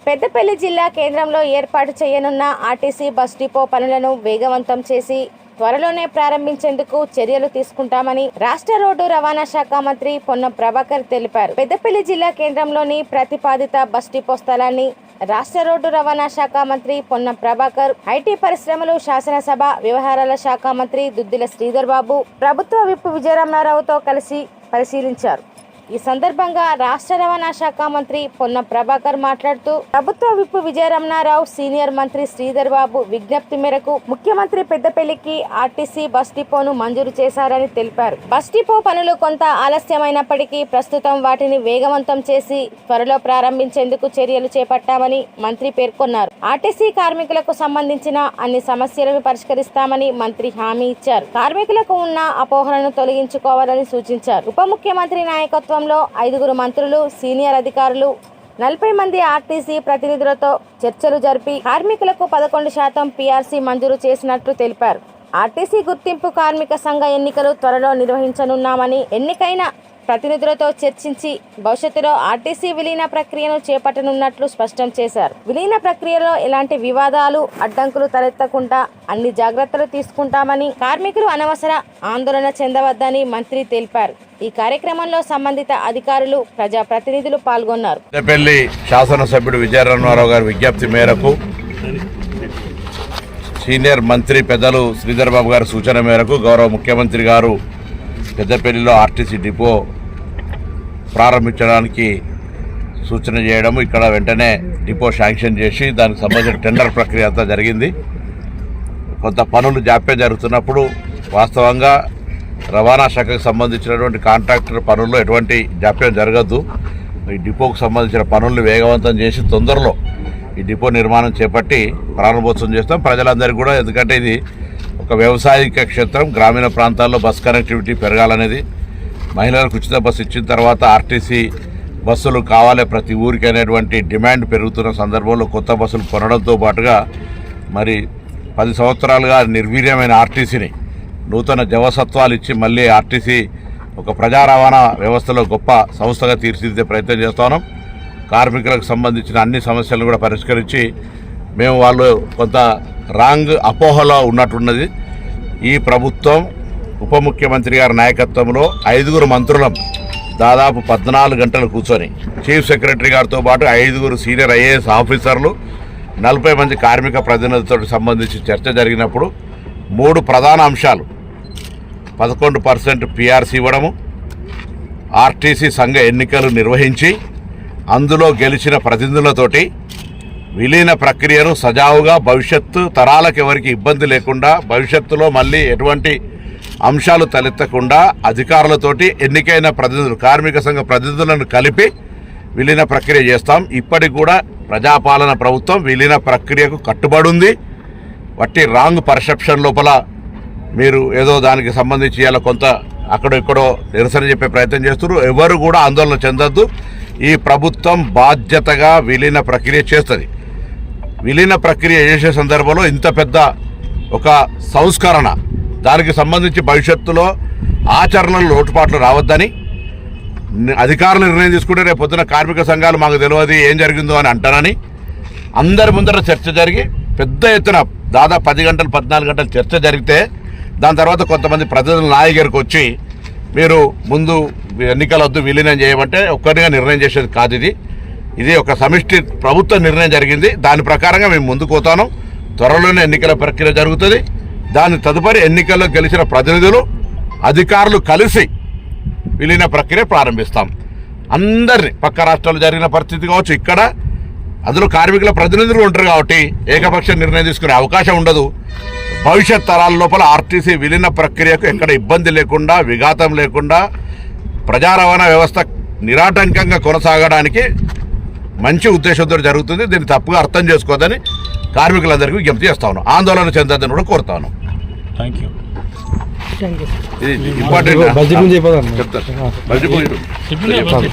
పెద్దపల్లి జిల్లా కేంద్రంలో ఏర్పాటు చేయనున్న ఆర్టీసీ బస్ డిపో పనులను వేగవంతం చేసి త్వరలోనే ప్రారంభించేందుకు చర్యలు తీసుకుంటామని రాష్ట్ర రోడ్డు రవాణా శాఖ మంత్రి పొన్నం ప్రభాకర్ తెలిపారు. పెద్దపల్లి జిల్లా కేంద్రంలోని ప్రతిపాదిత బస్ డిపో స్థలాన్ని రాష్ట్ర రోడ్డు రవాణా శాఖ మంత్రి పొన్నం ప్రభాకర్, ఐటీ పరిశ్రమలు శాసనసభ వ్యవహారాల శాఖ మంత్రి దుద్దిల శ్రీధర్ బాబు, ప్రభుత్వ విప్ విజయరమణారావుతో కలిసి పరిశీలించారు. ఈ సందర్భంగా రాష్ట్ర రవాణా శాఖ మంత్రి పొన్నం ప్రభాకర్ మాట్లాడుతూ, ప్రభుత్వ విప్ విజయరమణారావు, సీనియర్ మంత్రి శ్రీధర్ బాబు విజ్ఞప్తి మేరకు ముఖ్యమంత్రి పెద్దపల్లికి ఆర్టీసీ బస్ డిపోను మంజూరు చేశారని తెలిపారు. బస్ డిపో పనులు కొంత ఆలస్యమైనప్పటికీ ప్రస్తుతం వాటిని వేగవంతం చేసి త్వరలో ప్రారంభించేందుకు చర్యలు చేపట్టామని మంత్రి పేర్కొన్నారు. ఆర్టీసీ కార్మికులకు సంబంధించిన అన్ని సమస్యలను పరిష్కరిస్తామని మంత్రి హామీ ఇచ్చారు. కార్మికులకు ఉన్న అపోహలను తొలగించుకోవాలని సూచించారు. ఉప ముఖ్యమంత్రి నాయకత్వం 5 మంత్రులు, సీనియర్ అధికారులు, 40 మంది ఆర్టీసీ ప్రతినిధులతో చర్చలు జరిపి కార్మికులకు 11% పీఆర్సీ మంజూరు చేసినట్లు తెలిపారు. ఆర్టీసీ గుర్తింపు కార్మిక సంఘ ఎన్నికలు త్వరలో నిర్వహించనున్నామని, ఎన్నికైన ప్రతినిధులతో చర్చించి భవిష్యత్తులో ఆర్టీసీ విలీన ప్రక్రియను చేపట్టనున్నట్లు స్పష్టం చేశారు. విలీన ప్రక్రియలో ఎలాంటి వివాదాలు, అడ్డంకులు తలెత్తకుండా అన్ని జాగ్రత్తలు తీసుకుంటామని, కార్మికులు అనవసర ఆందోళన చెందవద్దని మంత్రి తెలిపారు. ఈ కార్యక్రమంలో సంబంధిత అధికారులు, ప్రజాప్రతినిధులు పాల్గొన్నారు. పెద్దపల్లి శాసనసభ్యుడు విజయరమణారావు గారి విజ్ఞప్తి మేరకు, సీనియర్ మంత్రి పెద్దలు శ్రీధర్ బాబు గారి సూచన మేరకు గౌరవ ముఖ్యమంత్రి గారు పెద్దపల్లిలో ఆర్టీసీ డిపో ప్రారంభించడానికి సూచన చేయడము, ఇక్కడ వెంటనే డిపో శాంక్షన్ చేసి దానికి సంబంధించిన టెండర్ ప్రక్రియ అంతా జరిగింది. కొంత పనులు జాప్యం జరుగుతున్నప్పుడు వాస్తవంగా రవాణా శాఖకు సంబంధించినటువంటి కాంట్రాక్టర్ పనుల్లో ఎటువంటి జాప్యం జరగద్దు. ఈ డిపోకు సంబంధించిన పనులను వేగవంతం చేసి తొందరలో ఈ డిపో నిర్మాణం చేపట్టి ప్రారంభోత్సవం చేస్తాం. ప్రజలందరికీ కూడా, ఎందుకంటే ఇది ఒక వ్యవసాయిక క్షేత్రం, గ్రామీణ ప్రాంతాల్లో బస్ కనెక్టివిటీ పెరగాలనేది, మహిళలకు ఉచిత బస్సు ఇచ్చిన తర్వాత ఆర్టీసీ బస్సులు కావాలి ప్రతి ఊరికి అనేటువంటి డిమాండ్ పెరుగుతున్న సందర్భంలో కొత్త బస్సులు కొనడంతో పాటుగా మరి 10 సంవత్సరాలుగా నిర్వీర్యమైన ఆర్టీసీని నూతన జవసత్వాలు ఇచ్చి మళ్ళీ ఆర్టీసీ ఒక ప్రజా రవాణా వ్యవస్థలో గొప్ప సంస్థగా తీర్చిదిద్దే ప్రయత్నం చేస్తున్నాం. కార్మికులకు సంబంధించిన అన్ని సమస్యలను కూడా పరిష్కరించి, మేము వాళ్ళు కొంత రాంగ్ అపోహలో ఉన్నట్టున్నది. ఈ ప్రభుత్వం ఉప ముఖ్యమంత్రి గారి నాయకత్వంలో 5 మంత్రులం దాదాపు 14 గంటలు కూర్చొని, చీఫ్ సెక్రటరీ గారితో పాటు 5 సీనియర్ ఐఏఎస్ ఆఫీసర్లు, 40 మంది కార్మిక ప్రతినిధులతో సంబంధించి చర్చ జరిగినప్పుడు 3 ప్రధాన అంశాలు: 11% పీఆర్సీ ఇవ్వడము, ఆర్టీసీ సంఘ ఎన్నికలు నిర్వహించి అందులో గెలిచిన ప్రతినిధులతోటి విలీన ప్రక్రియను సజావుగా భవిష్యత్తు తరాలకు ఎవరికి ఇబ్బంది లేకుండా, భవిష్యత్తులో మళ్ళీ ఎటువంటి అంశాలు తలెత్తకుండా అధికారులతోటి ఎన్నికైన ప్రతినిధులు, కార్మిక సంఘ ప్రతినిధులను కలిపి విలీన ప్రక్రియ చేస్తాం. ఇప్పటికి కూడా ప్రజాపాలన ప్రభుత్వం విలీన ప్రక్రియకు కట్టుబడి ఉంది. వట్టి రాంగ్ పర్సెప్షన్ లోపల మీరు ఏదో దానికి సంబంధించి ఇలా కొంత అక్కడో నిరసన చెప్పే ప్రయత్నం చేస్తున్నారు. ఎవరు కూడా ఆందోళన చెందొద్దు. ఈ ప్రభుత్వం బాధ్యతగా విలీన ప్రక్రియ చేస్తుంది. విలీన ప్రక్రియ చేసే సందర్భంలో ఇంత పెద్ద ఒక సంస్కరణ, దానికి సంబంధించి భవిష్యత్తులో ఆచరణలో లోటుపాట్లు రావద్దని అధికారులు నిర్ణయం తీసుకుంటే రేపు పొద్దున కార్మిక సంఘాలు మాకు తెలియదు ఏం జరిగిందో అని అంటారని అందరి ముందర చర్చ జరిగి పెద్ద ఎత్తున దాదాపు 10 గంటలు 14 గంటలు చర్చ జరిగితే, దాని తర్వాత కొంతమంది ప్రతినిధుల నాయకుడికి వచ్చి మీరు ముందు ఎన్నికల వద్దు విలీనం చేయమంటే ఒక్కరిగా నిర్ణయం చేసేది కాదు. ఇది ఒక సమిష్టి ప్రభుత్వ నిర్ణయం జరిగింది. దాని ప్రకారంగా మేము ముందుకు పోతాను. త్వరలోనే ఎన్నికల ప్రక్రియ జరుగుతుంది. దాని తదుపరి ఎన్నికల్లో గెలిచిన ప్రతినిధులు, అధికారులు కలిసి విలీన ప్రక్రియ ప్రారంభిస్తాం. అందరినీ, పక్క రాష్ట్రాల్లో జరిగిన పరిస్థితి కావచ్చు, ఇక్కడ అందులో కార్మికుల ప్రతినిధులు ఉంటారు కాబట్టి ఏకపక్ష నిర్ణయం తీసుకునే అవకాశం ఉండదు. భవిష్యత్ తరాల లోపల ఆర్టీసీ విలీన ప్రక్రియకు ఎక్కడ ఇబ్బంది లేకుండా, విఘాతం లేకుండా ప్రజా రవాణా వ్యవస్థ నిరాటంకంగా కొనసాగడానికి మంచి ఉద్దేశంతో జరుగుతుంది. దీన్ని తప్పుగా అర్థం చేసుకోవద్దని కార్మికులందరికీ విజ్ఞప్తి చేస్తా ఉన్నాం. ఆందోళన చెందొద్దని కూడా కోరుతాను. Thank you. ఇది ఇంపార్టెంట్ చెప్తాను.